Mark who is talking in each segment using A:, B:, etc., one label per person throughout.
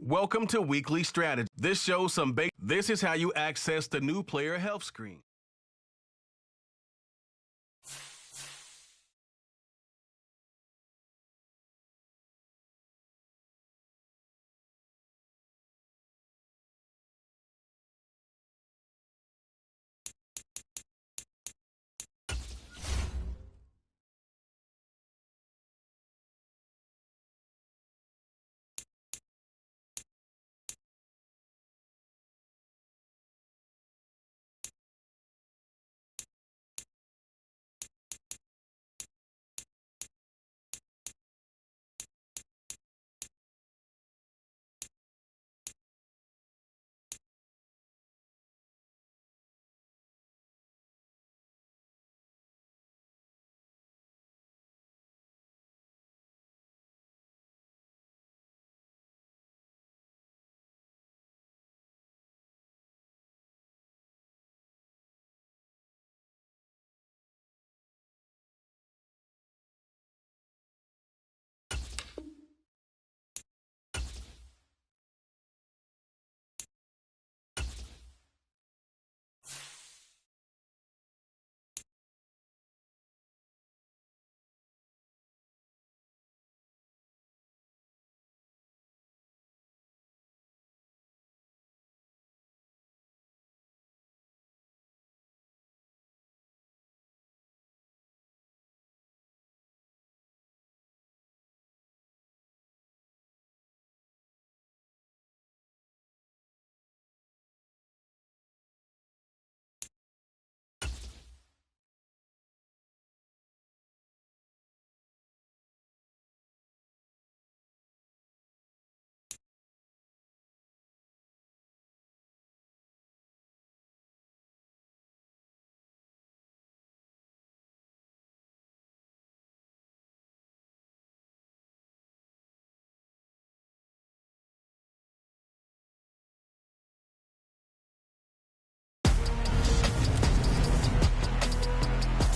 A: Welcome to Weekly Strategy. This shows This is how you access the new player health screen.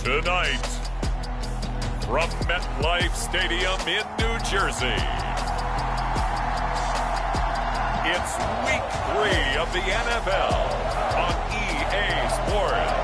B: Tonight, from MetLife Stadium in New Jersey, it's Week 3 of the NFL on EA Sports.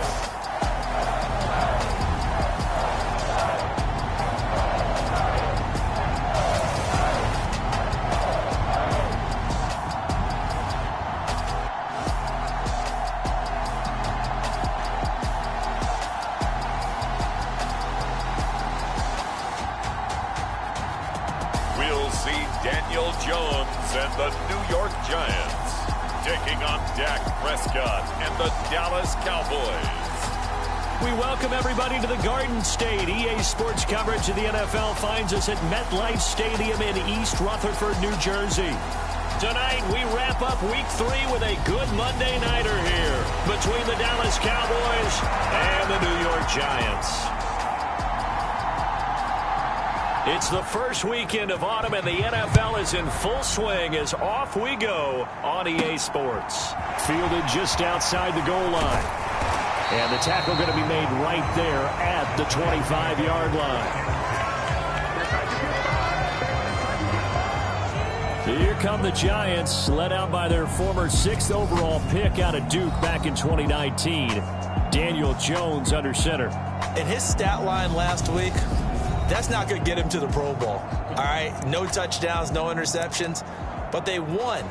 B: Daniel Jones and the New York Giants taking on Dak Prescott and the Dallas Cowboys.
C: We welcome everybody to the Garden State. EA Sports coverage of the NFL finds us at MetLife Stadium in East Rutherford, New Jersey. Tonight, we wrap up Week 3 with a good Monday nighter here between the Dallas Cowboys and the New York Giants. It's the first weekend of autumn, and the NFL is in full swing as off we go on EA Sports. Fielded just outside the goal line. And the tackle going to be made right there at the 25-yard line. Here come the Giants, led out by their former 6th overall pick out of Duke back in 2019. Daniel Jones under center.
D: In his stat line last week, that's not going to get him to the Pro Bowl. All right, no touchdowns, no interceptions, but they won.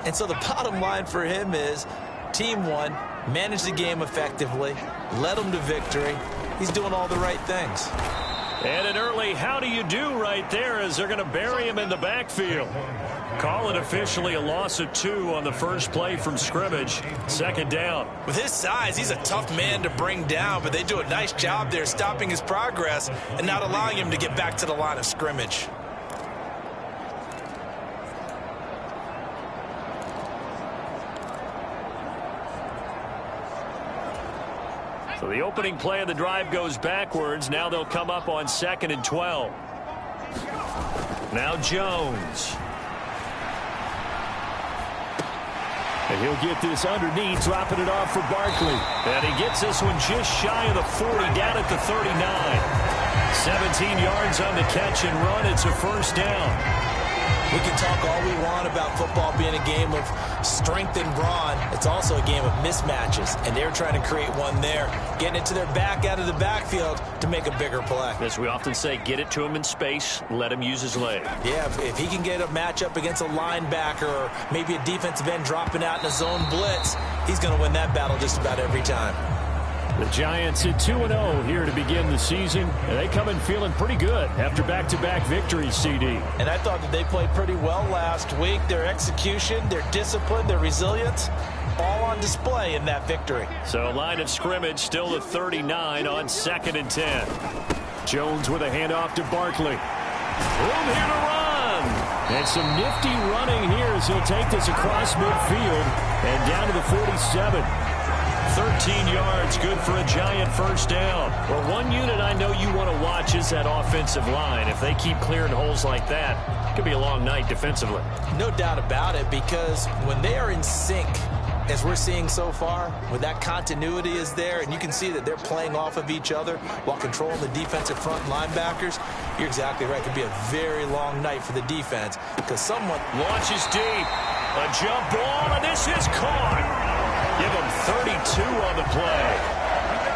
D: And so the bottom line for him is team won, managed the game effectively, led them to victory. He's doing all the right things.
C: And an early how do you do right there as they're going to bury him in the backfield. Call it officially a loss of 2 on the first play from scrimmage. Second down.
D: With his size, he's a tough man to bring down, but they do a nice job there stopping his progress and not allowing him to get back to the line of scrimmage.
C: So the opening play of the drive goes backwards. Now they'll come up on 2nd and 12. Now Jones. And he'll get this underneath, dropping it off for Barkley. And he gets this one just shy of the 40, down at the 39. 17 yards on the catch and run. It's a first down.
D: We can talk all we want about football being a game of strength and brawn. It's also a game of mismatches, and they're trying to create one there, getting it to their back out of the backfield to make a bigger play.
C: As we often say, get it to him in space, let him use his leg.
D: Yeah, if he can get a matchup against a linebacker or maybe a defensive end dropping out in a zone blitz, he's going to win that battle just about every time.
C: The Giants at 2-0 here to begin the season. They come in feeling pretty good after back-to-back victories, CD.
D: And I thought that they played pretty well last week. Their execution, their discipline, their resilience, all on display in that victory.
C: So line of scrimmage still at 39 on 2nd and 10. Jones with a handoff to Barkley. Room here to run. And some nifty running here as he'll take this across midfield and down to the 47. 13 yards, good for a Giant first down. Well, one unit I know you want to watch is that offensive line. If they keep clearing holes like that, it could be a long night defensively.
D: No doubt about it, because when they are in sync, as we're seeing so far, when that continuity is there, and you can see that they're playing off of each other while controlling the defensive front linebackers, you're exactly right. It could be a very long night for the defense, because someone
C: launches deep. A jump ball, and this is caught. Give him 32 on the play.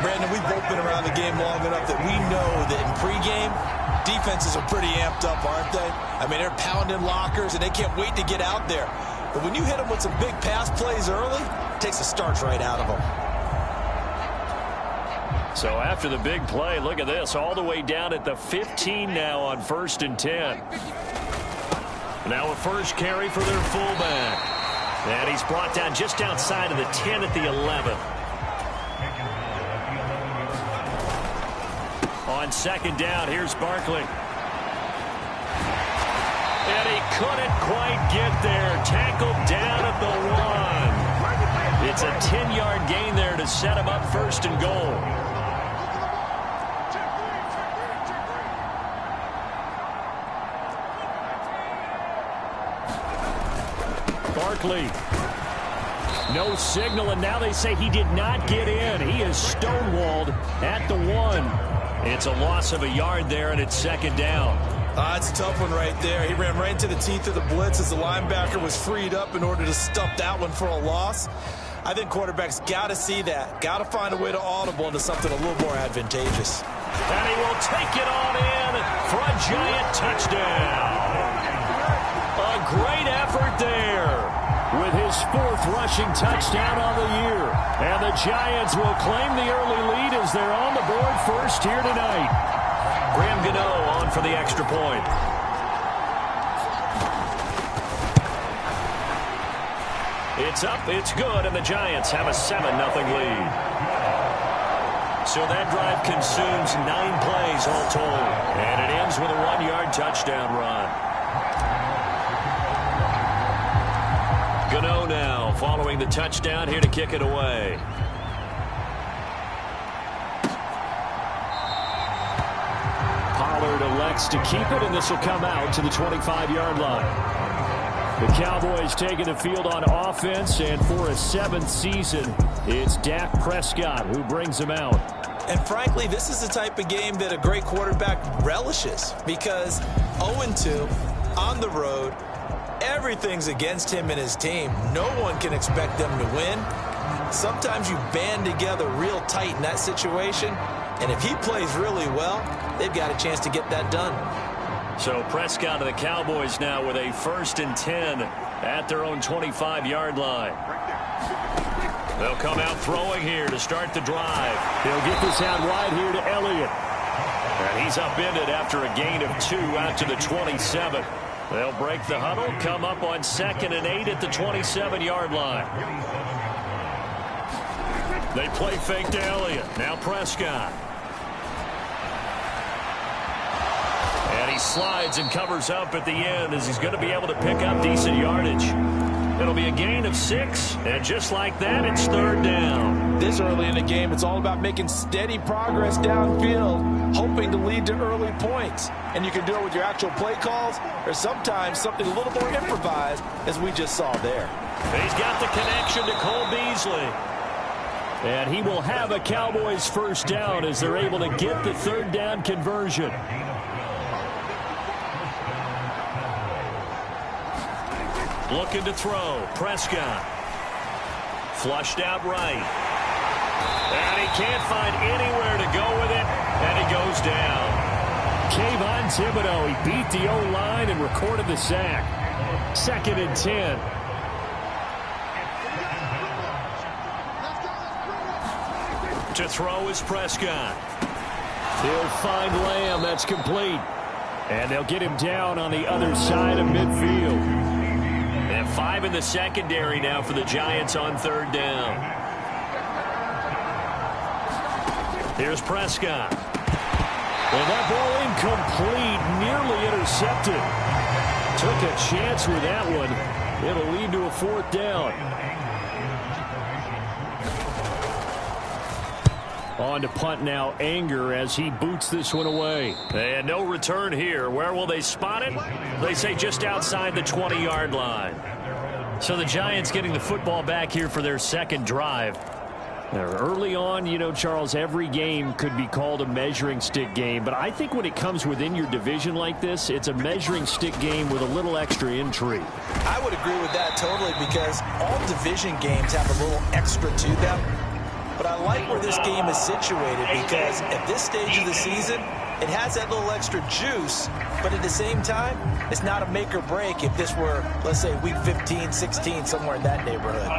D: Brandon, we've both been around the game long enough that we know that in pregame, defenses are pretty amped up, aren't they? I mean, they're pounding lockers, and they can't wait to get out there. But when you hit them with some big pass plays early, it takes the starch right out of them.
C: So after the big play, look at this, all the way down at the 15 now on 1st and 10. Now a first carry for their fullback. And he's brought down just outside of the 10 at the 11. On 2nd down, here's Barkley. And he couldn't quite get there. Tackled down at the 1. It's a 10-yard gain there to set him up 1st and goal. Barkley. No signal, and now they say he did not get in. He is stonewalled at the 1. It's a loss of a yard there, and it's 2nd down.
D: It's a tough one right there. He ran right into the teeth of the blitz as the linebacker was freed up in order to stuff that one for a loss. I think quarterbacks got to see that. Got to find a way to audible into something a little more advantageous.
C: And he will take it on in for a Giant touchdown. A great effort there with his 4th rushing touchdown on the year. And the Giants will claim the early lead as they're on the board first here tonight. Graham Gano on for the extra point. It's up, it's good, and the Giants have a 7-0 lead. So that drive consumes 9 plays all told. And it ends with a 1-yard touchdown run. Gano now following the touchdown here to kick it away. Pollard elects to keep it, and this will come out to the 25-yard line. The Cowboys taking the field on offense, and for a 7th season, it's Dak Prescott who brings them out.
D: And frankly, this is the type of game that a great quarterback relishes, because 0-2 on the road, everything's against him and his team. No one can expect them to win. Sometimes you band together real tight in that situation, and if he plays really well, they've got a chance to get that done.
C: So Prescott and the Cowboys now with a 1st and 10 at their own 25-yard line. They'll come out throwing here to start the drive. He'll get this out wide here to Elliott. And he's upended after a gain of 2 out to the 27. They'll break the huddle, come up on 2nd and 8 at the 27-yard line. They play fake to Elliott. Now Prescott. And he slides and covers up at the end as he's going to be able to pick up decent yardage. It'll be a gain of 6, and just like that, it's 3rd down.
D: This early in the game, it's all about making steady progress downfield, hoping to lead to early points. And you can do it with your actual play calls, or sometimes something a little more improvised, as we just saw there.
C: He's got the connection to Cole Beasley. And he will have a Cowboys 1st down as they're able to get the 3rd down conversion. Looking to throw. Prescott. Flushed out right. And he can't find anywhere to go with it. And he goes down. Kayvon Thibodeau, he beat the O-line and recorded the sack. 2nd and 10. To throw is Prescott. He'll find Lamb. That's complete. And they'll get him down on the other side of midfield. And 5 in the secondary now for the Giants on 3rd down. Here's Prescott. And that ball incomplete, nearly intercepted. Took a chance with that one. It'll lead to a 4th down. On to punt now, Anger, as he boots this one away. And no return here. Where will they spot it? They say just outside the 20-yard line. So the Giants getting the football back here for their 2nd drive. Now, early on, you know, Charles, every game could be called a measuring stick game. But I think when it comes within your division like this, it's a measuring stick game with a little extra intrigue.
D: I would agree with that totally, because all division games have a little extra to them. But I like where this game is situated, because at this stage of the season, it has that little extra juice, but at the same time, it's not a make or break if this were, let's say, week 15, 16, somewhere in that neighborhood.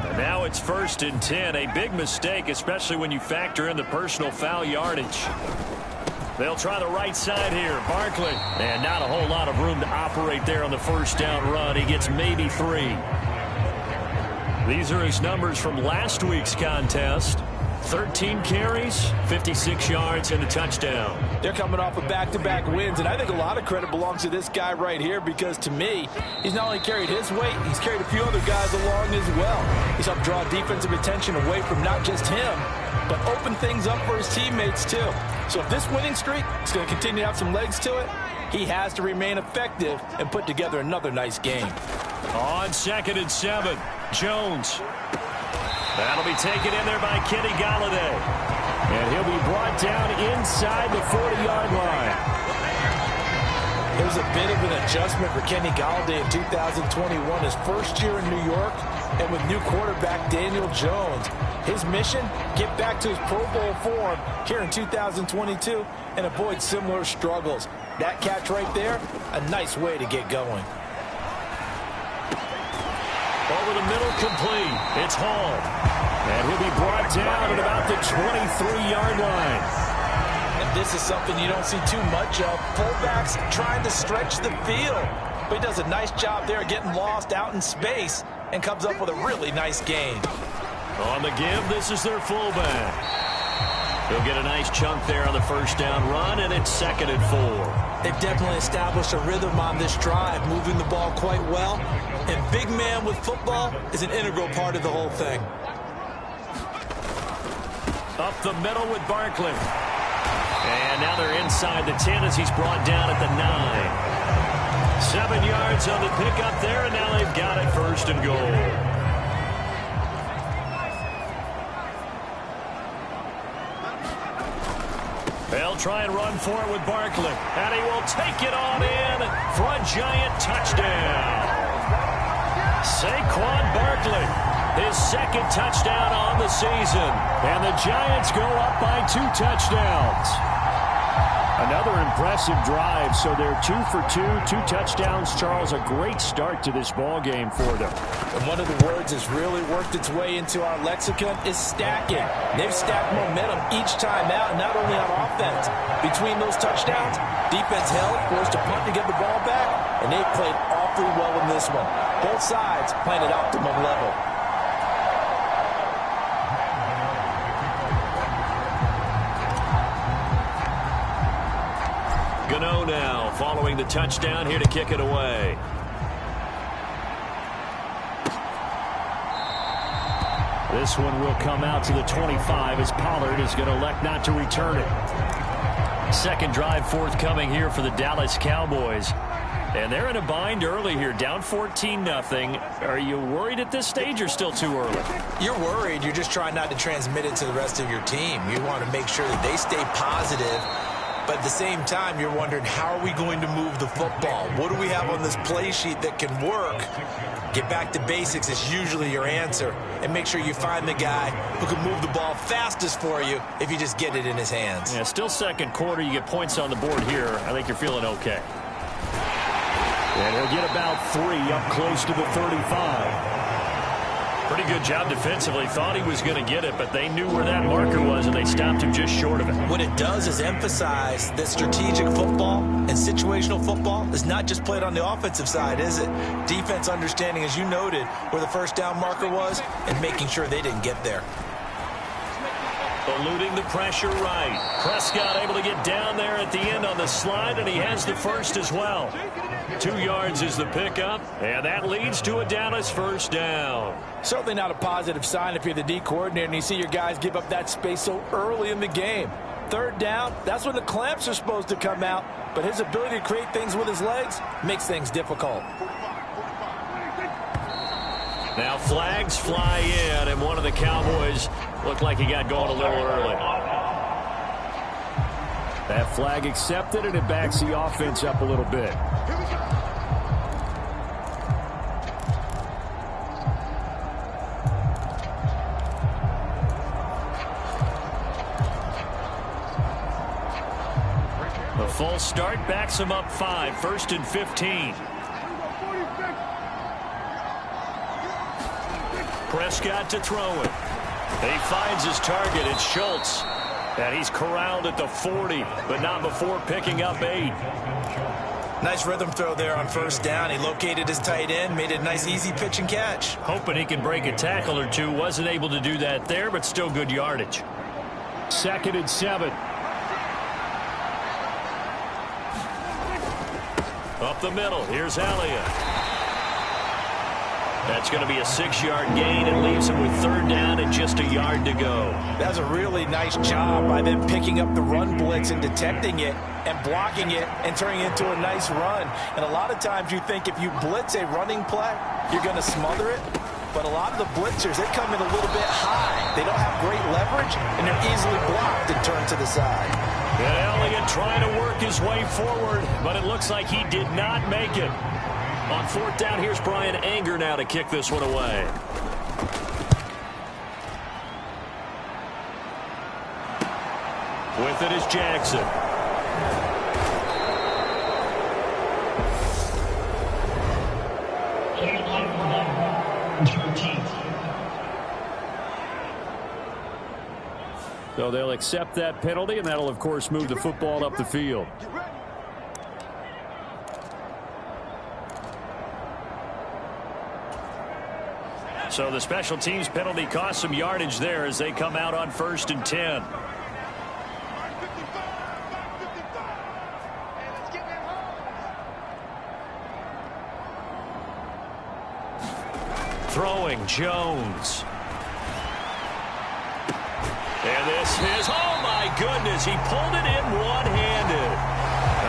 C: And now it's 1st and 10, a big mistake, especially when you factor in the personal foul yardage. They'll try the right side here. Barkley. And not a whole lot of room to operate there on the 1st down run. He gets maybe 3. These are his numbers from last week's contest. 13 carries, 56 yards, and a touchdown.
E: They're coming off of back-to-back wins, and I think a lot of credit belongs to this guy right here, because to me, he's not only carried his weight, he's carried a few other guys along as well. He's helped draw defensive attention away from not just him, but open things up for his teammates too. So if this winning streak is going to continue to have some legs to it, he has to remain effective and put together another nice game.
C: On 2nd and 7, Jones. That'll be taken in there by Kenny Golladay. And he'll be brought down inside the 40-yard line.
E: It was a bit of an adjustment for Kenny Golladay in 2021, his first year in New York, and with new quarterback Daniel Jones. His mission, get back to his Pro Bowl form here in 2022 and avoid similar struggles. That catch right there, a nice way to get going.
C: Over the middle, complete. It's Hall. And he'll be brought down at about the 23-yard line.
E: And this is something you don't see too much of. Fullbacks trying to stretch the field. But he does a nice job there getting lost out in space and comes up with a really nice gain.
C: On the give, this is their fullback. He'll get a nice chunk there on the 1st down run, and it's 2nd and 4.
D: They've definitely established a rhythm on this drive, moving the ball quite well. And big man with football is an integral part of the whole thing.
C: Up the middle with Barkley. And now they're inside the 10 as he's brought down at the 9. 7 yards on the pickup there, and now they've got it 1st and goal. They'll try and run for it with Barkley. And he will take it on in for a Giant touchdown. Saquon Barkley, his 2nd touchdown on the season. And the Giants go up by 2 touchdowns. Another impressive drive, so they're 2 for 2, 2 touchdowns. Charles, a great start to this ball game for them.
E: And one of the words that's really worked its way into our lexicon is stacking. They've stacked momentum each time out, not only on offense. Between those touchdowns, defense held, forced a punt to get the ball back, and they played awfully well in this one. Both sides playing at optimum level.
C: Gano now following the touchdown here to kick it away. This one will come out to the 25 as Pollard is going to elect not to return it. 2nd drive forthcoming here for the Dallas Cowboys. And they're in a bind early here, down 14-0. Are you worried at this stage or still too early?
D: You're worried. You're just trying not to transmit it to the rest of your team. You want to make sure that they stay positive. But at the same time, you're wondering, how are we going to move the football? What do we have on this play sheet that can work? Get back to basics is usually your answer. And make sure you find the guy who can move the ball fastest for you if you just get it in his hands.
C: Yeah, still second quarter. You get points on the board here. I think you're feeling okay. And he'll get about 3 up close to the 35. Pretty good job defensively. Thought he was going to get it, but they knew where that marker was, and they stopped him just short of it.
D: What it does is emphasize that strategic football and situational football is not just played on the offensive side, is it? Defense understanding, as you noted, where the first down marker was and making sure they didn't get there.
C: Eluding the pressure right. Prescott able to get down there at the end on the slide, and he has the first as well. 2 yards is the pickup, and that leads to a Dallas first down.
E: Certainly not a positive sign if you're the D coordinator and you see your guys give up that space so early in the game. Third down, that's when the clamps are supposed to come out, but his ability to create things with his legs makes things difficult.
C: Now flags fly in, and one of the Cowboys looked like he got going a little early. That flag accepted, and it backs the offense up a little bit. The full start backs him up 5, 1st and 15. Prescott to throw it. He finds his target. It's Schultz. And he's corralled at the 40, but not before picking up 8.
D: Nice rhythm throw there on first down. He located his tight end, made it a nice easy pitch and catch.
C: Hoping he can break a tackle or two. Wasn't able to do that there, but still good yardage. 2nd and 7. Up the middle. Here's Elliott. That's going to be a 6-yard gain and leaves him with 3rd down and just a yard to go.
E: That's a really nice job by them picking up the run blitz and detecting it and blocking it and turning it into a nice run. And a lot of times you think if you blitz a running play, you're going to smother it. But a lot of the blitzers, they come in a little bit high. They don't have great leverage, and they're easily blocked and turned to the side.
C: And Elliott trying to work his way forward, but it looks like he did not make it. On 4th down, here's Brian Anger now to kick this one away. With it is Jackson. So they'll accept that penalty, and that'll, of course, move the football up the field. So the special teams penalty cost some yardage there as they come out on 1st and 10. Throwing Jones. And this is, oh my goodness, he pulled it in one-handed.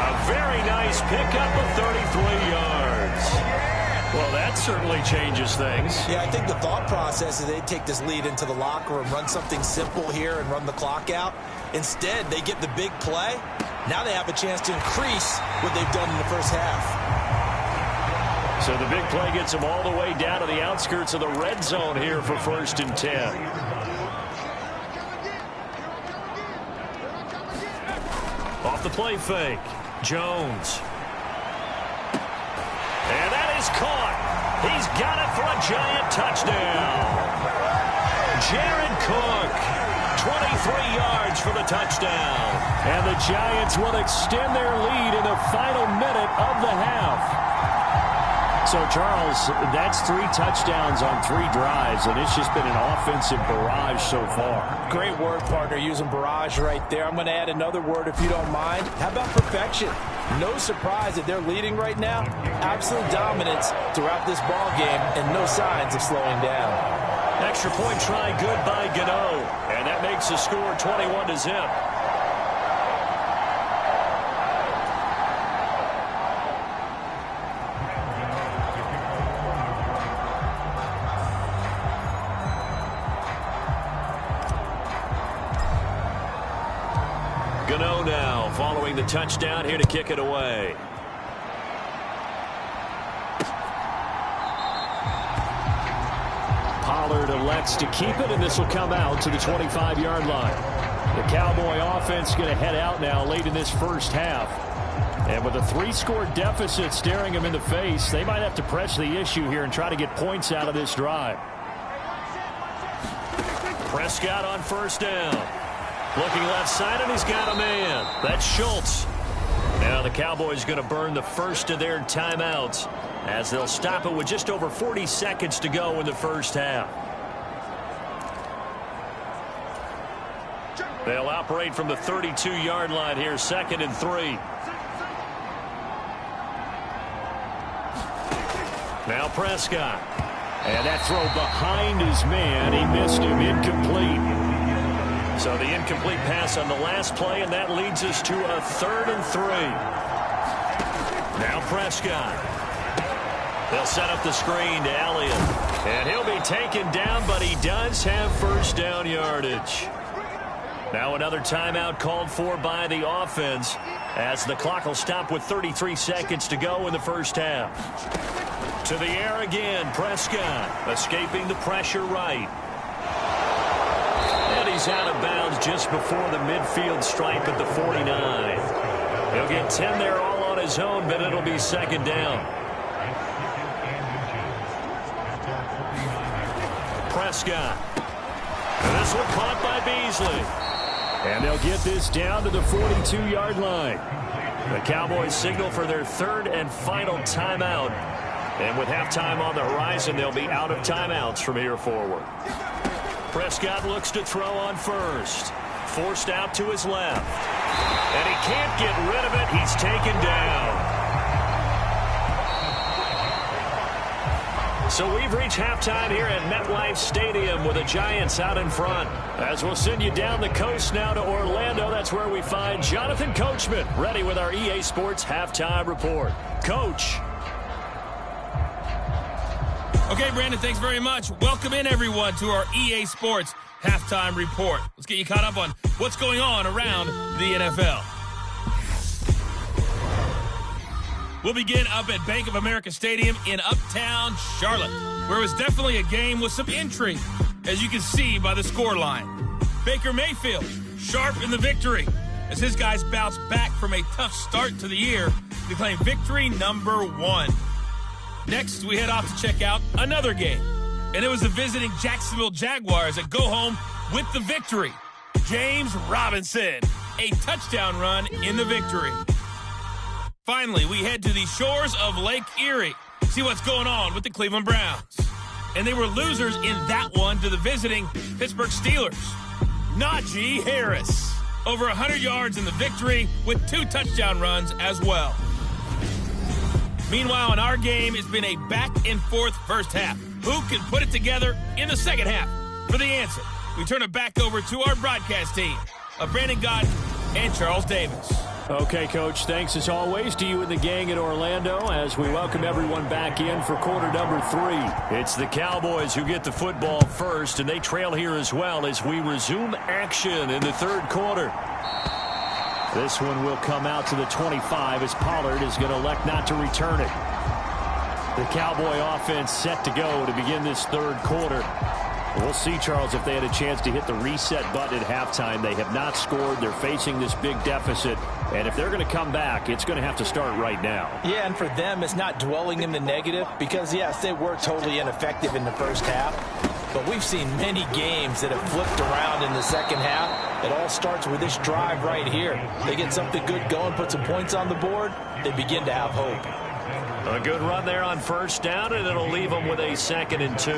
C: A very nice pickup of 33 yards. Well, that certainly changes things.
D: Yeah, I think the thought process is they take this lead into the locker room, run something simple here and run the clock out. Instead, they get the big play. Now they have a chance to increase what they've done in the first half.
C: So the big play gets them all the way down to the outskirts of the red zone here for 1st and 10. Off the play fake, Jones. And that is caught. He's got it for a giant touchdown. Jared Cook, 23 yards for the touchdown. And the Giants will extend their lead in the final minute of the half. So, Charles, that's 3 touchdowns on 3 drives, and it's just been an offensive barrage so far.
E: Great word, partner, using barrage right there. I'm going to add another word if you don't mind. How about perfection? No surprise that they're leading right now. Absolute dominance throughout this ball game and no signs of slowing down.
C: Extra point try good by Gano, and that makes the score 21-0. scoring the touchdown here to kick it away. Pollard elects to keep it, and this will come out to the 25-yard line. The Cowboy offense going to head out now late in this first half. And with a 3-score deficit staring them in the face, they might have to press the issue here and try to get points out of this drive. Prescott on first down. Looking left side, and he's got a man. That's Schultz. Now the Cowboys going to burn the first of their timeouts as they'll stop it with just over 40 seconds to go in the first half. They'll operate from the 32-yard line here, 2nd and 3. Now Prescott. And that throw behind his man. He missed him. Incomplete. So the incomplete pass on the last play, and that leads us to a 3rd and 3. Now Prescott. They'll set up the screen to Elliott. And he'll be taken down, but he does have first down yardage. Now another timeout called for by the offense as the clock will stop with 33 seconds to go in the first half. To the air again, Prescott escaping the pressure right. And he's out of bounds just before the midfield stripe at the 49. He'll get 10 there all on his own, but it'll be 2nd down. Prescott. And this one caught by Beasley. And they'll get this down to the 42-yard line. The Cowboys signal for their 3rd and final timeout. And with halftime on the horizon, they'll be out of timeouts from here forward. Prescott looks to throw on first. Forced out to his left. And he can't get rid of it. He's taken down. So we've reached halftime here at MetLife Stadium with the Giants out in front. As we'll send you down the coast now to Orlando, that's where we find Jonathan Coachman ready with our EA Sports Halftime Report. Coach.
F: Okay, Brandon, thanks very much. Welcome in, everyone, to our EA Sports Halftime Report. Let's get you caught up on what's going on around the NFL. We'll begin up at Bank of America Stadium in Uptown Charlotte, where it was definitely a game with some intrigue, as you can see by the scoreline. Baker Mayfield, sharp in the victory, as his guys bounce back from a tough start to the year to claim victory number 1. Next, we head off to check out another game, and it was the visiting Jacksonville Jaguars that go home with the victory. James Robinson, a touchdown run in the victory. Finally, we head to the shores of Lake Erie, see what's going on with the Cleveland Browns. And they were losers in that one to the visiting Pittsburgh Steelers. Najee Harris, over 100 yards in the victory with 2 touchdown runs as well. Meanwhile, in our game, it's been a back-and-forth first half. Who can put it together in the second half? For the answer, we turn it back over to our broadcast team of Brandon Gott and Charles Davis.
C: Okay, Coach, thanks as always to you and the gang in Orlando as we welcome everyone back in for quarter number 3. It's the Cowboys who get the football first, and they trail here as well as we resume action in the 3rd quarter. This one will come out to the 25 as Pollard is going to elect not to return it. The Cowboy offense set to go to begin this 3rd quarter. We'll see, Charles, if they had a chance to hit the reset button at halftime. They have not scored. They're facing this big deficit. And if they're going to come back, it's going to have to start right now.
D: Yeah, and for them, it's not dwelling in the negative because, yes, they were totally ineffective in the first half. But we've seen many games that have flipped around in the second half. It all starts with this drive right here. They get something good going, put some points on the board, they begin to have hope.
C: A good run there on first down, and it'll leave them with a 2nd and 2.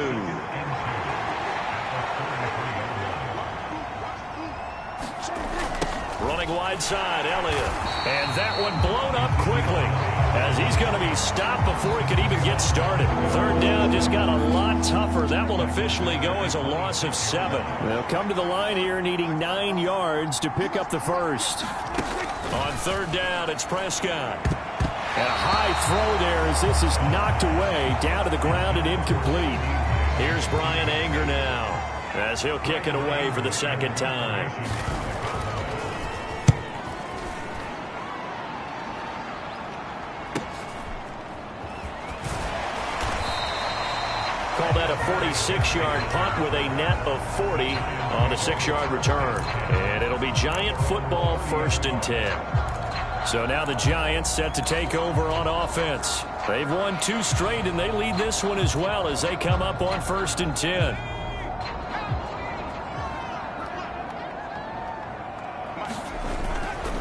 C: Running wide side, Elliott. And that one blown up quickly as he's going to be stopped before he could even get started. 3rd down just got a lot tougher. That will officially go as a loss of 7. They'll come to the line here needing 9 yards to pick up the first. On 3rd down, it's Prescott. And a high throw there as this is knocked away down to the ground and incomplete. Here's Brian Anger now as he'll kick it away for the 2nd time. a 46-yard punt with a net of 40 on the 6-yard return. And it'll be Giant football, 1st and 10. So now the Giants set to take over on offense. They've won 2 straight, and they lead this one as well as they come up on 1st and 10.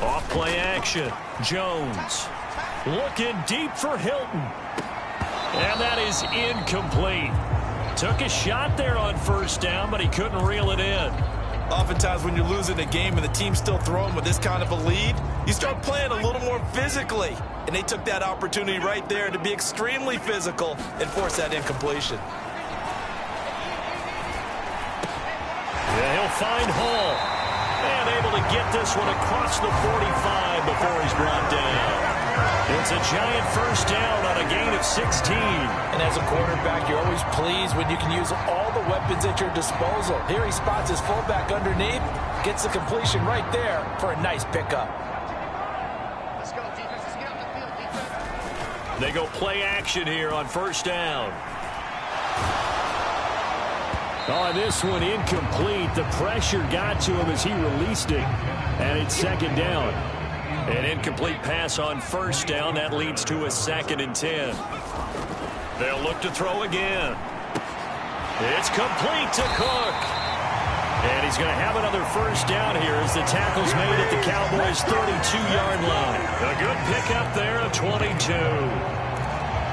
C: Off play action. Jones looking deep for Hilton. And that is incomplete. Took a shot there on 1st down, but he couldn't reel it in.
D: Oftentimes when you're losing a game and the team's still throwing with this kind of a lead, you start playing a little more physically. And they took that opportunity right there to be extremely physical and force that incompletion.
C: Yeah, he'll find Hall. And able to get this one across the 45 before he's brought down. It's a Giant 1st down on a gain of 16.
E: And as a quarterback, you're always pleased when you can use all the weapons at your disposal. Here he spots his fullback underneath, gets the completion right there for a nice pickup.
G: Let's go, defenses, get on the field, defense.
C: They go play action here on 1st down. Oh, this one incomplete. The pressure got to him as he released it. And it's 2nd down. An incomplete pass on 1st down. That leads to a 2nd and 10. They'll look to throw again. It's complete to Cook. And he's going to have another 1st down here as the tackle's made at the Cowboys' 32-yard line. A good pickup there of 22.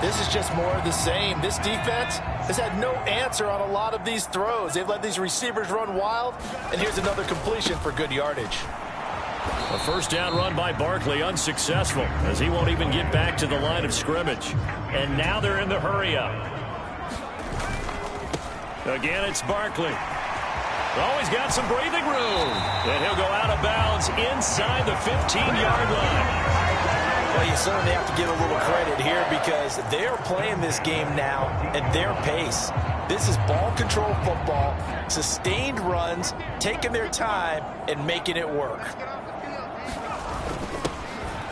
E: This is just more of the same. This defense has had no answer on a lot of these throws. They've let these receivers run wild, and here's another completion for good yardage.
C: A 1st down run by Barkley, unsuccessful, as he won't even get back to the line of scrimmage. And now they're in the hurry-up. Again, it's Barkley. Oh, he's got some breathing room. And he'll go out of bounds inside the 15-yard line.
E: Well, you certainly have to give a little credit here because they're playing this game now at their pace. This is ball control football, sustained runs, taking their time, and making it work.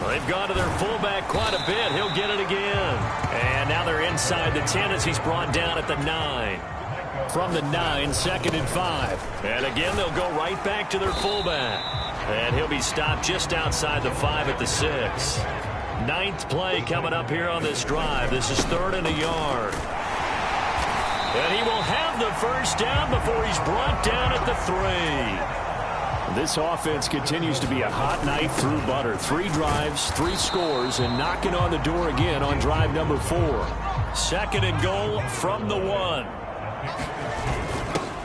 C: They've gone to their fullback quite a bit. He'll get it again. And now they're inside the 10 as he's brought down at the 9. From the 9, 2nd and 5. And again, they'll go right back to their fullback. And he'll be stopped just outside the 5 at the 6. 9th play coming up here on this drive. This is 3rd and a yard. And he will have the 1st down before he's brought down at the 3. This offense continues to be a hot knife through butter. 3 drives, 3 scores, and knocking on the door again on drive number 4. 2nd and goal from the 1.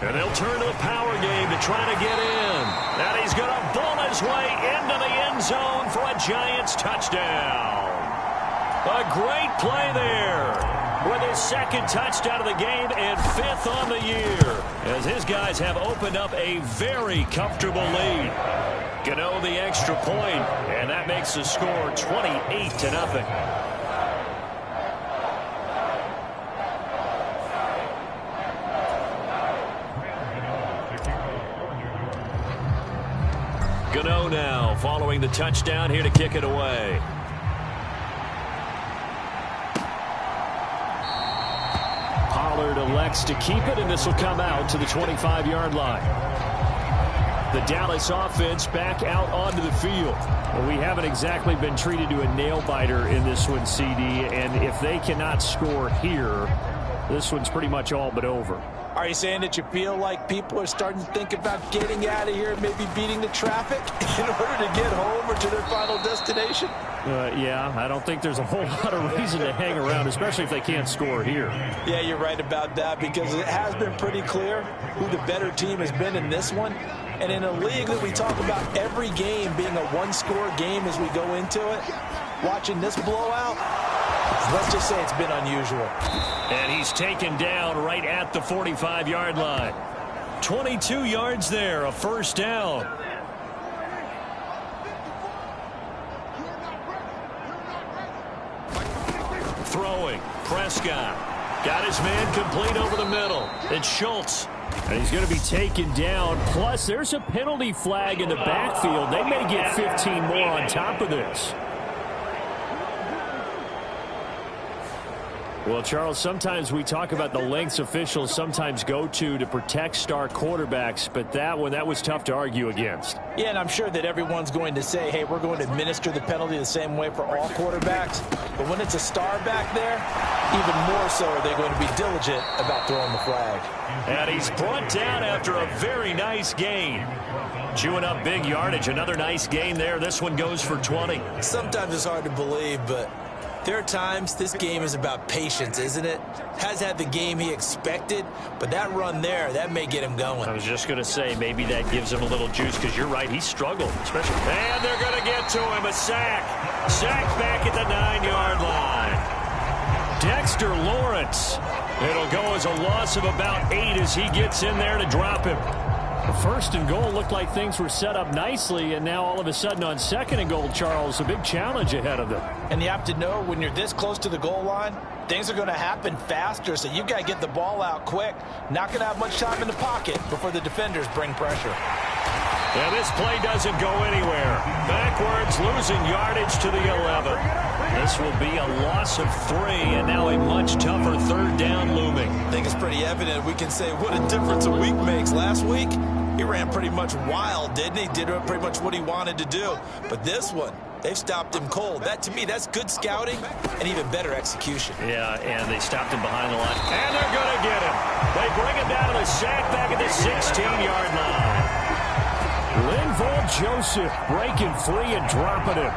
C: And they'll turn to the power game to try to get in. And he's going to bull his way into the end zone for a Giants touchdown. A great play there with his 2nd touchdown of the game and 5th on the year, as his guys have opened up a very comfortable lead. Gano the extra point, and that makes the score 28-0. Gano now following the touchdown here to kick it away. Pollard elects to keep it, and this will come out to the 25-yard line. The Dallas offense back out onto the field. Well, we haven't exactly been treated to a nail-biter in this one, CD, and if they cannot score here, this one's pretty much all but over.
E: Are you saying that you feel like people are starting to think about getting out of here and maybe beating the traffic in order to get home or to their final destination?
C: Yeah, I don't think there's a whole lot of reason to hang around, especially if they can't score here.
E: Yeah, you're right about that because it has been pretty clear who the better team has been in this one. And in a league that we talk about every game being a one-score game as we go into it, watching this blowout, let's just say it's been unusual.
C: And he's taken down right at the 45-yard line. 22 yards there, a 1st down. Throwing, Prescott. Got his man complete over the middle. It's Schultz. And he's going to be taken down. Plus, there's a penalty flag in the backfield. They may get 15 more on top of this. Well, Charles, sometimes we talk about the lengths officials sometimes go to protect star quarterbacks, but that was tough to argue against.
E: Yeah, and I'm sure that everyone's going to say, hey, we're going to administer the penalty the same way for all quarterbacks. But when it's a star back there, even more so are they going to be diligent about throwing the flag.
C: And he's brought down after a very nice gain. Chewing up big yardage. Another nice gain there. This one goes for 20.
D: Sometimes it's hard to believe, but there are times this game is about patience, isn't it? Has had the game he expected, but that run there, that may get him going.
C: I was just going to say, maybe that gives him a little juice, because you're right, he struggled. Especially, and they're going to get to him. A sack. Sack back at the 9-yard line. Dexter Lawrence. It'll go as a loss of about 8 as he gets in there to drop him. First and goal looked like things were set up nicely, and now all of a sudden on second and goal, Charles, a big challenge ahead of them.
E: And you have to know when you're this close to the goal line, things are going to happen faster, so you've got to get the ball out quick. Not going to have much time in the pocket before the defenders bring pressure.
C: Yeah, this play doesn't go anywhere. Backwards, losing yardage to the 11. This will be a loss of 3, and now a much tougher third down looming.
D: I think it's pretty evident. We can say what a difference a week makes. Last week, he ran pretty much wild, didn't he? Did pretty much what he wanted to do. But this one, they've stopped him cold. That, to me, that's good scouting and even better execution.
C: Yeah, and they stopped him behind the line. And they're going to get him. They bring him down to the sack back at the 16-yard line. Linval Joseph breaking free and dropping him.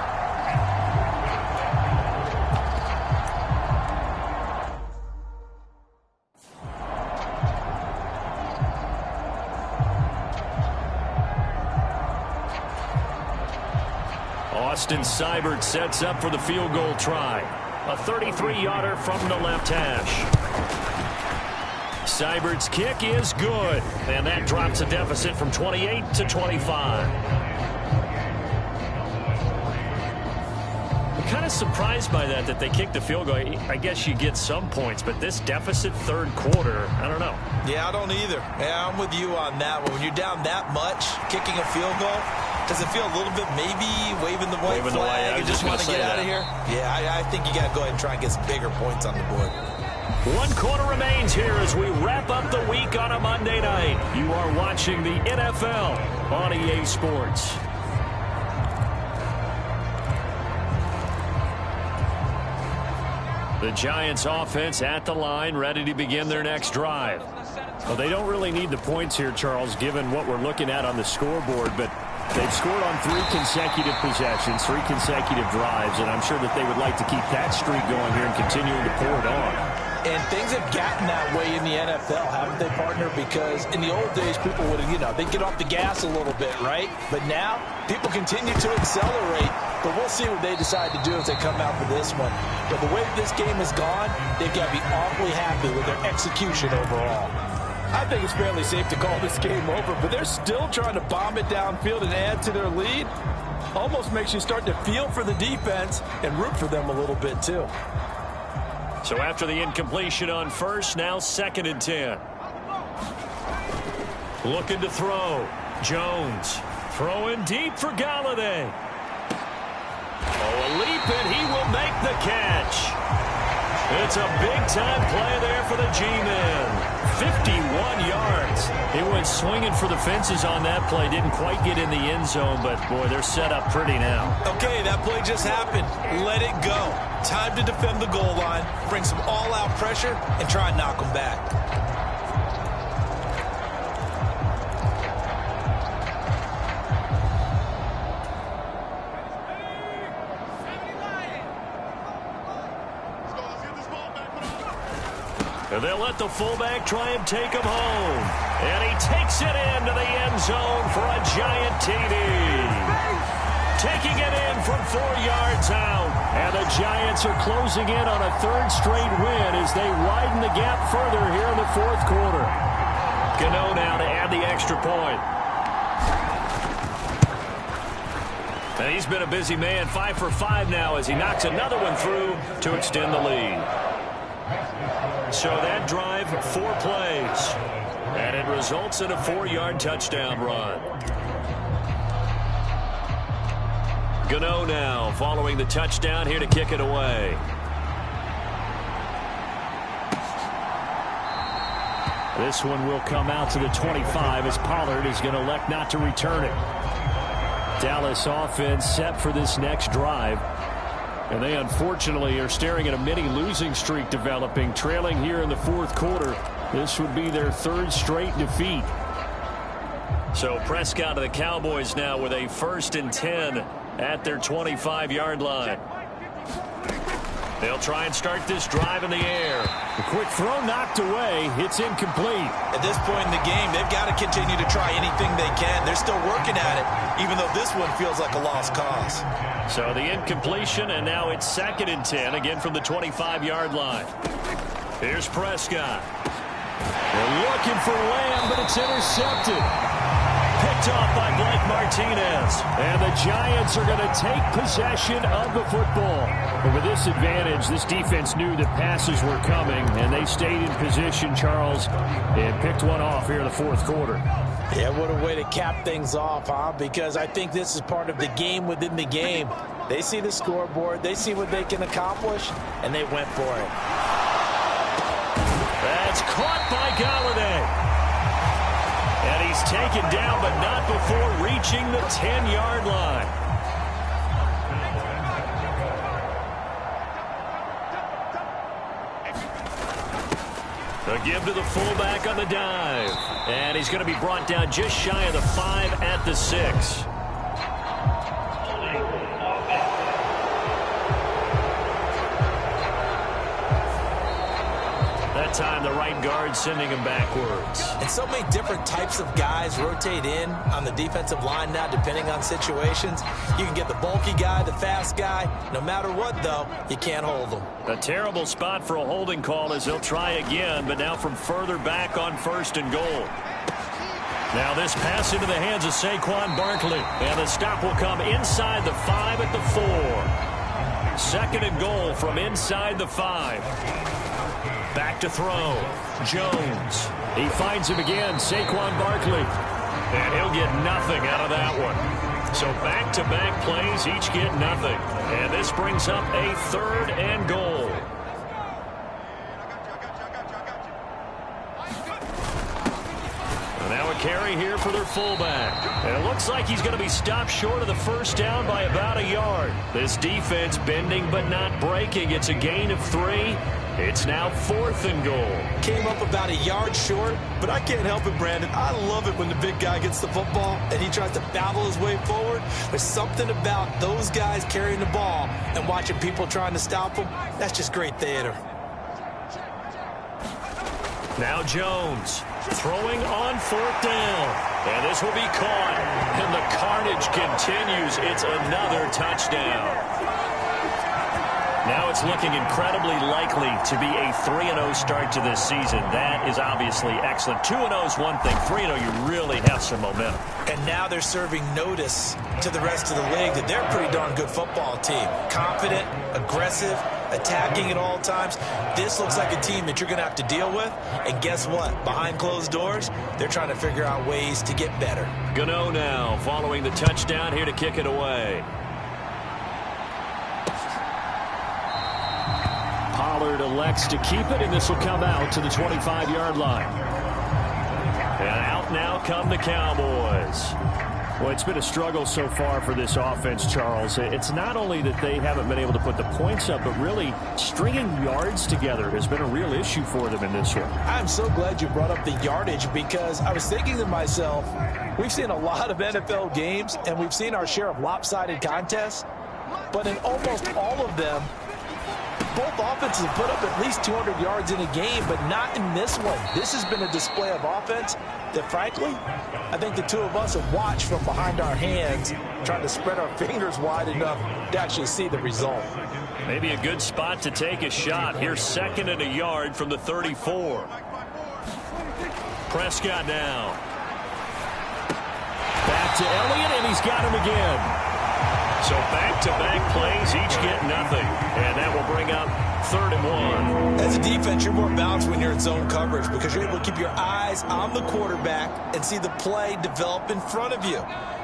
C: Austin Seibert sets up for the field goal try. A 33-yarder from the left hash. Seibert's kick is good, and that drops the deficit from 28 to 25. I'm kind of surprised by that they kicked the field goal. I guess you get some points, but this deficit third quarter, I don't know.
D: Yeah, I don't either. Yeah, I'm with you on that one. When you're down that much, kicking a field goal, does it feel a little bit maybe waving the white flag and just want to get out of here? Yeah, I think you got to go ahead and try and get some bigger points on the board.
C: 1 quarter remains here as we wrap up the week on a Monday night. You are watching the NFL on EA Sports. The Giants offense at the line, ready to begin their next drive. Well, they don't really need the points here, Charles, given what we're looking at on the scoreboard, but they've scored on 3 consecutive possessions, 3 consecutive drives, and I'm sure that they would like to keep that streak going here and continuing to pour it on.
E: And things have gotten that way in the NFL, haven't they, partner? Because in the old days, people would, they'd get off the gas a little bit, right? But now, people continue to accelerate. But we'll see what they decide to do as they come out for this one. But the way that this game has gone, they've got to be awfully happy with their execution overall. I think it's fairly safe to call this game over, but they're still trying to bomb it downfield and add to their lead. Almost makes you start to feel for the defense and root for them a little bit, too.
C: So after the incompletion on first, now 2nd and 10. Looking to throw. Jones throwing deep for Galladay. Oh, a leap, and he will make the catch. It's a big-time play there for the G-Men. 51 yards. He went swinging for the fences on that play. Didn't quite get in the end zone, but, boy, they're set up pretty now.
D: Okay, that play just happened. Let it go. Time to defend the goal line, bring some all-out pressure, and try and knock them back.
C: And they'll let the fullback try and take him home. And he takes it into the end zone for a giant TD. Taking it in from 4 yards out. And the Giants are closing in on a 3rd straight win as they widen the gap further here in the 4th quarter. Gano now to add the extra point. And he's been a busy man, 5 for 5 now as he knocks another one through to extend the lead. So that drive, 4 plays. And it results in a 4-yard touchdown run. Gano now following the touchdown here to kick it away. This one will come out to the 25 as Pollard is going to elect not to return it. Dallas offense set for this next drive. And they unfortunately are staring at a mini losing streak developing, trailing here in the fourth quarter. This would be their third straight defeat. So Prescott of the Cowboys now with a 1st and 10 at their 25-yard line. They'll try and start this drive in the air. The quick throw knocked away. It's incomplete.
D: At this point in the game, they've got to continue to try anything they can. They're still working at it, even though this one feels like a lost cause.
C: So the incompletion, and now it's 2nd and 10, again from the 25-yard line. Here's Prescott. They're looking for Lamb, but it's intercepted. Picked off by Blake Martinez. And the Giants are going to take possession of the football. But with this advantage, this defense knew that passes were coming, and they stayed in position, Charles, and picked one off here in the fourth quarter.
E: Yeah, what a way to cap things off, huh? Because I think this is part of the game within the game. They see the scoreboard, they see what they can accomplish, and they went for it.
C: That's caught by Galladay. And he's taken down, but not before reaching the 10-yard line. A give to the fullback on the dive. And he's going to be brought down just shy of the 5 at the 6. That time the right guard sending him backwards.
D: And so many different types of guys rotate in on the defensive line now, depending on situations. You can get the bulky guy, the fast guy. No matter what, though, you can't hold them.
C: A terrible spot for a holding call as they'll try again, but now from further back on 1st and goal. Now this pass into the hands of Saquon Barkley. And the stop will come inside the 5 at the 4. 2nd and goal from inside the 5. Back to throw. Jones. He finds him again. Saquon Barkley. And he'll get nothing out of that one. So back-to-back plays, each get nothing. And this brings up a 3rd and goal. And now a carry here for their fullback. And it looks like he's going to be stopped short of the 1st down by about a yard. This defense bending but not breaking. It's a gain of 3. It's now 4th and goal.
D: Came up about a yard short, but I can't help it, Brandon. I love it when the big guy gets the football and he tries to battle his way forward. There's something about those guys carrying the ball and watching people trying to stop them. That's just great theater.
C: Now Jones throwing on 4th down. And this will be caught. And the carnage continues. It's another touchdown. Now it's looking incredibly likely to be a 3-0 start to this season. That is obviously excellent. 2-0 is one thing. 3-0, you really have some momentum.
D: And now they're serving notice to the rest of the league that they're a pretty darn good football team. Confident, aggressive, attacking at all times. This looks like a team that you're going to have to deal with. And guess what? Behind closed doors, they're trying to figure out ways to get better.
C: Gano now following the touchdown here to kick it away. Pollard elects to keep it, and this will come out to the 25-yard line. And out now come the Cowboys. Well, it's been a struggle so far for this offense, Charles. It's not only that they haven't been able to put the points up, but really stringing yards together has been a real issue for them in this one.
E: I'm so glad you brought up the yardage because I was thinking to myself, we've seen a lot of NFL games, and we've seen our share of lopsided contests, but in almost all of them, both offenses have put up at least 200 yards in a game, but not in this one. This has been a display of offense that, frankly, I think the two of us have watched from behind our hands, trying to spread our fingers wide enough to actually see the result.
C: Maybe a good spot to take a shot. Here's 2nd and a yard from the 34. Prescott now. Back to Elliott, and he's got him again. So back-to-back plays, each get nothing. And that will bring up 3rd and 1.
D: As a defense, you're more balanced when you're in zone coverage because you're able to keep your eyes on the quarterback and see the play develop in front of you.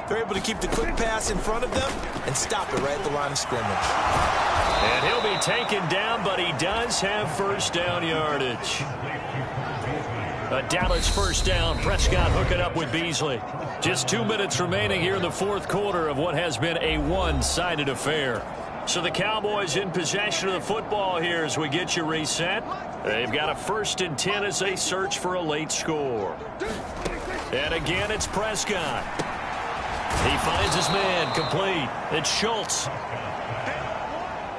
D: They're able to keep the quick pass in front of them and stop it right at the line of scrimmage.
C: And he'll be taken down, but he does have 1st down yardage. A Dallas first down. Prescott hooking up with Beasley. Just 2 minutes remaining here in the fourth quarter of what has been a one-sided affair. So the Cowboys in possession of the football here as we get you reset. They've got a 1st and 10 as they search for a late score. And again, it's Prescott. He finds his man complete. It's Schultz.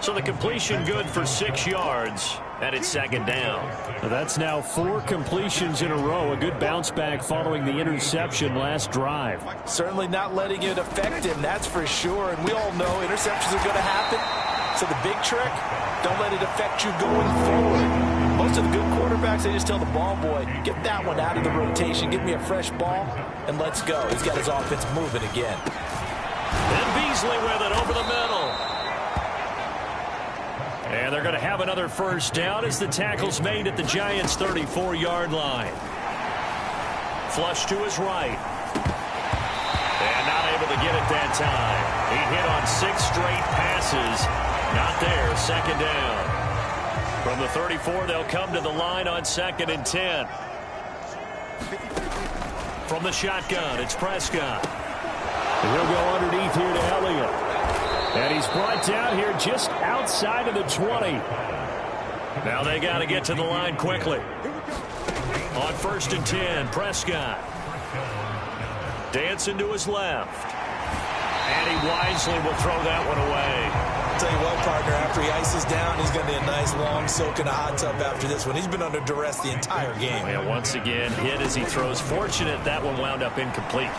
C: So the completion good for 6 yards, and it's 2nd down.
H: That's now 4 completions in a row. A good bounce back following the interception last drive.
E: Certainly not letting it affect him, that's for sure. And we all know interceptions are going to happen. So the big trick, don't let it affect you going forward. Most of the good quarterbacks, they just tell the ball boy, get that one out of the rotation, give me a fresh ball, and let's go. He's got his offense moving again.
C: And Beasley with it over the middle. And they're going to have another first down as the tackle's made at the Giants' 34-yard line. Flush to his right. And not able to get it that time. He hit on 6 straight passes. Not there. 2nd down. From the 34, they'll come to the line on 2nd and 10. From the shotgun, it's Prescott.
H: And he'll go underneath here to Elliott. And he's brought down here just outside of the 20.
C: Now they got to get to the line quickly. On 1st and 10, Prescott. Dancing to his left. And he wisely will throw that one away.
D: I'll tell you what, partner, after he ices down, he's going to be a nice long soak in a hot tub after this one. He's been under duress the entire game.
C: And once again, hit as he throws. Fortunate that one wound up incomplete.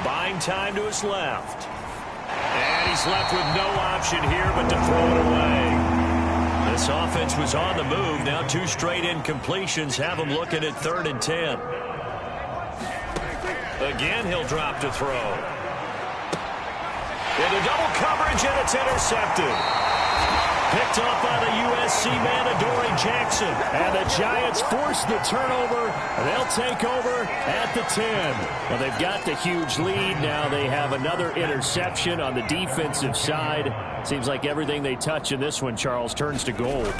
C: Buying time to his left. And he's left with no option here but to throw it away. This offense was on the move. Now 2 straight incompletions have him looking at 3rd and 10. Again, he'll drop to throw. Into double coverage, and it's intercepted. Picked off by the USC man, Adoree Jackson. And the Giants force the turnover. They'll take over at the 10.
H: Well, they've got the huge lead. Now they have another interception on the defensive side. Seems like everything they touch in this one, Charles, turns to gold.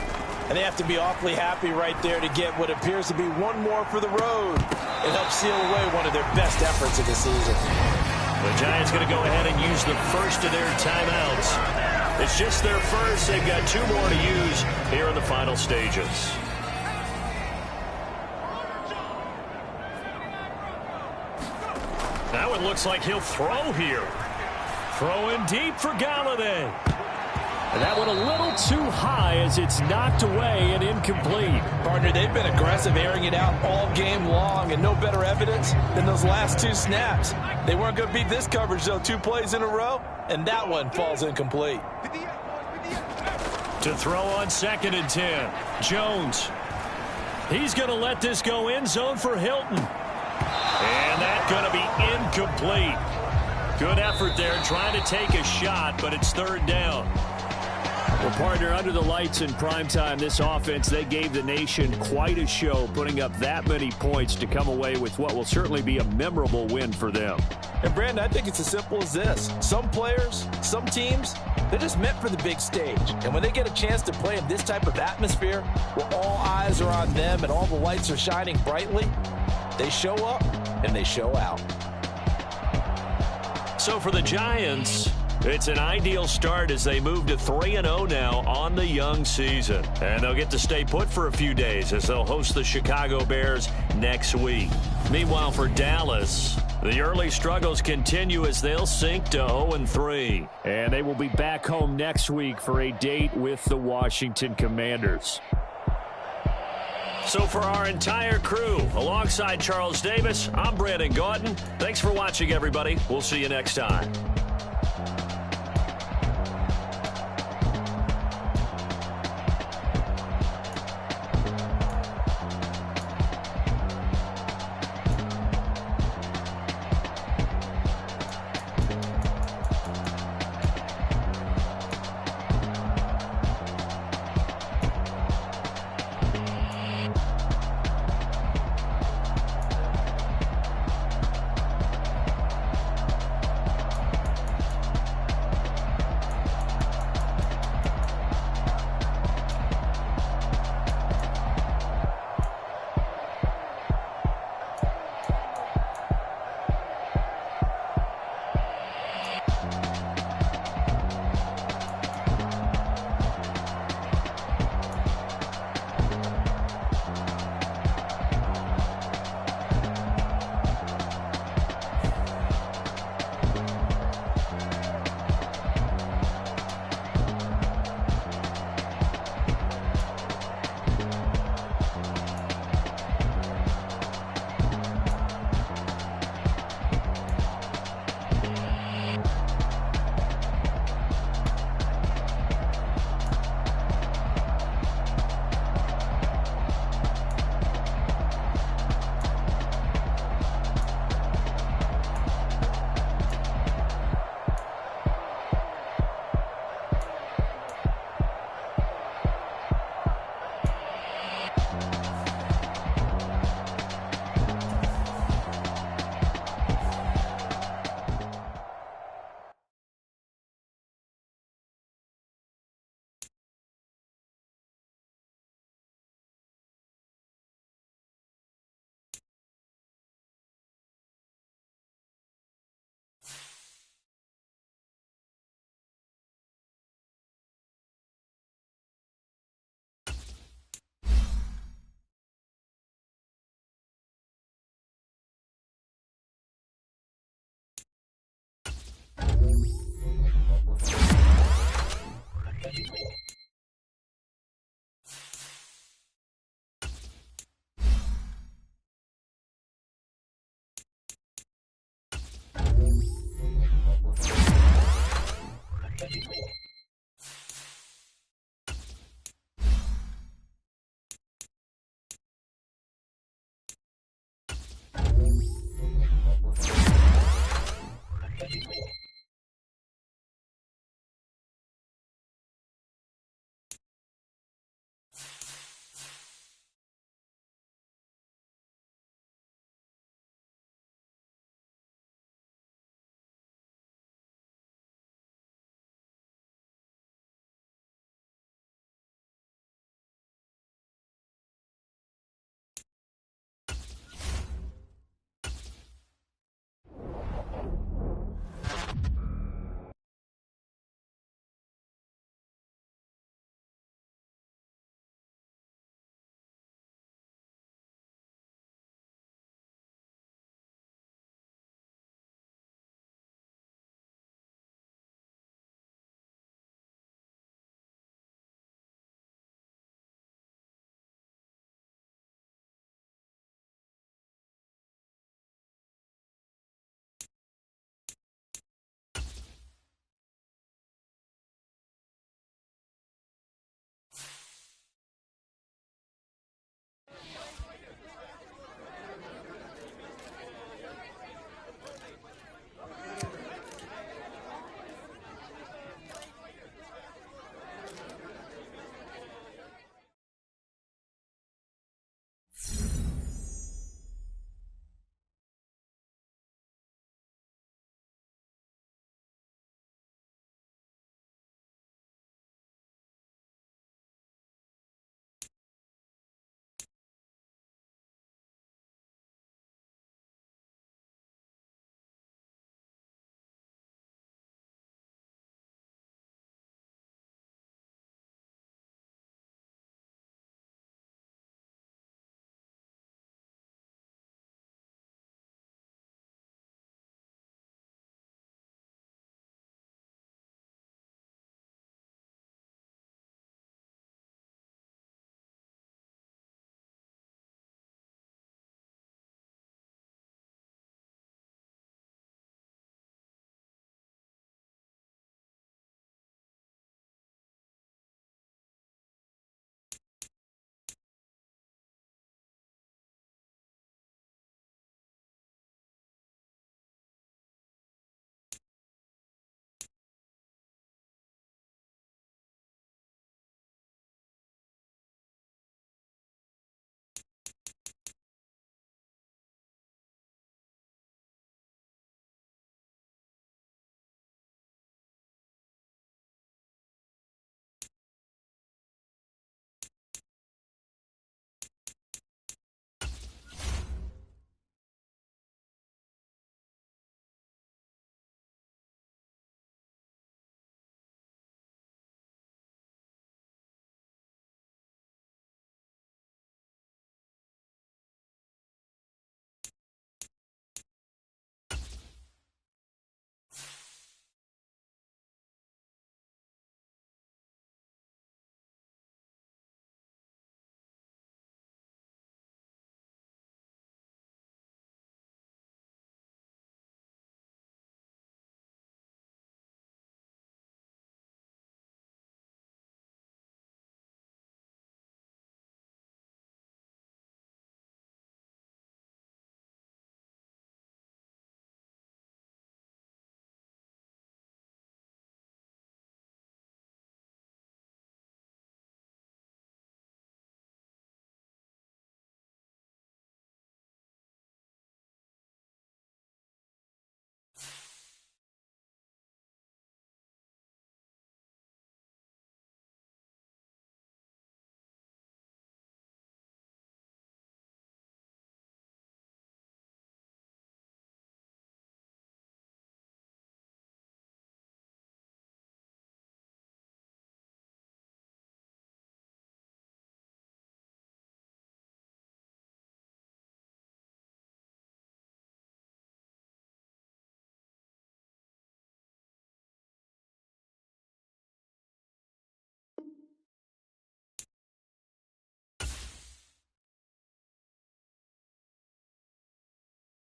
E: And they have to be awfully happy right there to get what appears to be one more for the road. It helps seal away one of their best efforts of the season.
C: The Giants going to go ahead and use the first of their timeouts. It's just their first. They've got 2 more to use here in the final stages. That one looks like he'll throw here. Throwing deep for Galladay.
H: And that one a little too high as it's knocked away and incomplete.
E: Partner, they've been aggressive, airing it out all game long, and no better evidence than those last 2 snaps. They weren't going to beat this coverage, though, 2 plays in a row, and that one falls incomplete.
C: To throw on 2nd and 10, Jones. He's going to let this go end zone for Hilton. And that's going to be incomplete. Good effort there, trying to take a shot, but it's 3rd down.
H: Well, partner, under the lights in primetime, this offense, they gave the nation quite a show, putting up that many points to come away with what will certainly be a memorable win for them.
E: And, Brandon, I think it's as simple as this. Some players, some teams, they're just meant for the big stage. And when they get a chance to play in this type of atmosphere, where all eyes are on them and all the lights are shining brightly, they show up and they show out.
C: So for the Giants, it's an ideal start as they move to 3-0 now on the young season. And they'll get to stay put for a few days as they'll host the Chicago Bears next week. Meanwhile, for Dallas, the early struggles continue as they'll sink to 0-3.
H: And they will be back home next week for a date with the Washington Commanders.
C: So for our entire crew, alongside Charles Davis, I'm Brandon Gaudin. Thanks for watching, everybody. We'll see you next time.